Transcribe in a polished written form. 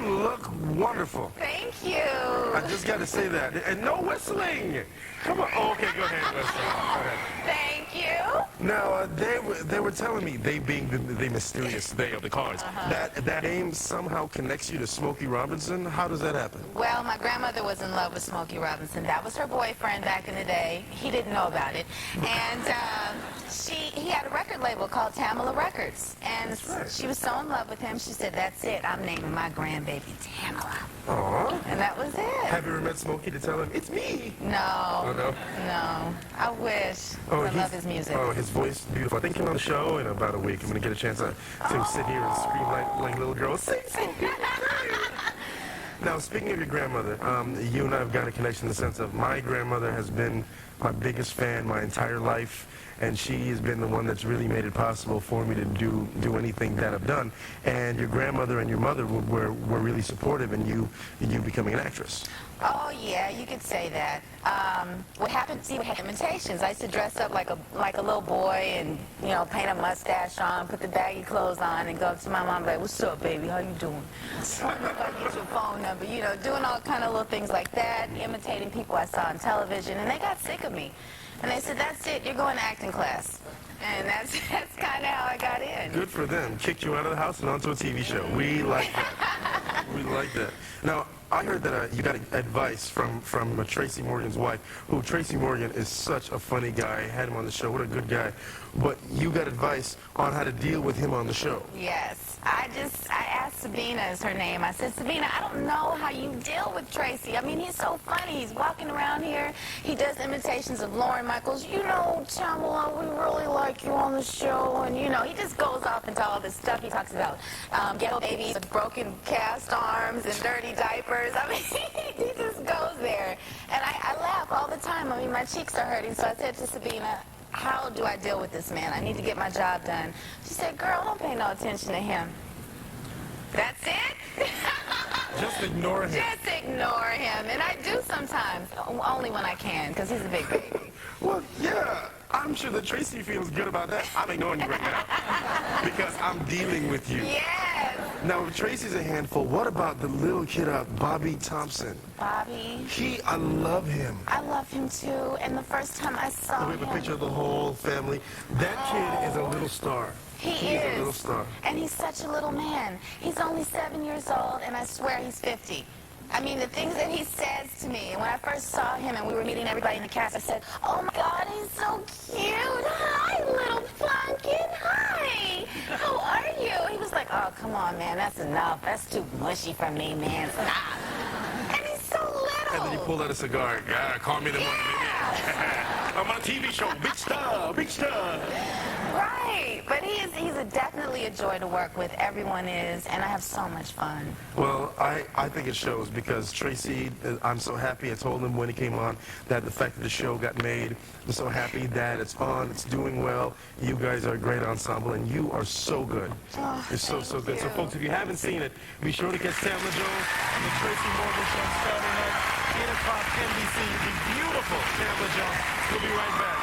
look wonderful. Thank you. I just got to say that. And no whistling. Come on. Oh, okay, go ahead, whistle. Go ahead. Thank you. Now, they were telling me, they being the mysterious they of the cards, that name somehow connects you to Smokey Robinson. How does that happen? Well, my grandmother was in love with Smokey Robinson. That was her boyfriend back in the day. He didn't know about it. And he had a record label called Tamela Records. And she was so in love with him, she said, that's it. I'm naming my grandbaby Tamela. Aww. And that was it. Have you ever met Smokey to tell him, it's me? No. Oh, no? No. I wish. Oh, I love his music. Oh, his voice, beautiful. I think he's on the show in about a week. I'm going to get a chance to sit here and scream like little girls. Sing, sing. Now, speaking of your grandmother, you and I have got a connection in the sense of my grandmother has been my biggest fan my entire life, and she has been the one that's really made it possible for me to do anything that I've done. And your grandmother and your mother were really supportive in you becoming an actress. Oh yeah, you could say that. What happened? See, we had imitations. I used to dress up like a little boy and paint a mustache on, put the baggy clothes on, and go up to my mom and be like, "What's up, baby? How you doing? I get your phone number." Doing all kind of little things like that, imitating people I saw on television, and they got sick of me. And they said, "That's it. You're going to acting class." And that's kind of how I got in. Good for them. Kicked you out of the house and onto a TV show. We like that. We like that. Now, I heard that you got advice from Tracy Morgan's wife, who Tracy Morgan is such a funny guy. I had him on the show. What a good guy. But you got advice on how to deal with him on the show. Yes. I asked Sabina, is her name. I said, Sabina, I don't know how you deal with Tracy. I mean, he's so funny. He's walking around here. He does imitations of Lauren Michaels. Tamela, we really like you on the show. And, he just goes off into all this stuff. He talks about ghetto babies with broken cast arms and dirty diapers. I mean, he just goes there. And I laugh all the time. I mean, my cheeks are hurting. So I said to Sabina, how do I deal with this man? I need to get my job done. She said, girl, don't pay no attention to him. That's it? Just ignore him. Just ignore him. And I do sometimes, only when I can, because he's a big baby. Well, yeah, I'm sure that Tracy feels good about that. I'm ignoring you right now because I'm dealing with you. Yes. Now, if Tracy's a handful, what about the little kid Bobby Thompson? Bobby. I love him. I love him too. And the first time I saw We have a picture of the whole family. That kid is a little star. He is a little star. And he's such a little man. He's only 7 years old, and I swear he's 50. I mean, the things that he says to me. When I first saw him and we were meeting everybody in the cast, I said, oh my God, he's so cute. Hi, little pumpkin. Hi. How are you? He was like, oh, come on, man. That's enough. That's too mushy for me, man. Stop. And he's so little. And then he pulled out a cigar. God, call me the money. I'm on a TV show. Big star. Big star. Right, but he's definitely a joy to work with. Everyone is, and I have so much fun. Well, I think it shows because Tracy, I'm so happy. I told him when he came on that the fact that the show got made, I'm so happy that it's on, it's doing well. You guys are a great ensemble, and you are so good. Oh, You're so good. you. So, folks, if you haven't seen it, be sure to catch Tamela Jones on the Tracy Morgan Show starting at 8 o'clock NBC. The beautiful Tamela Jones. We'll be right back.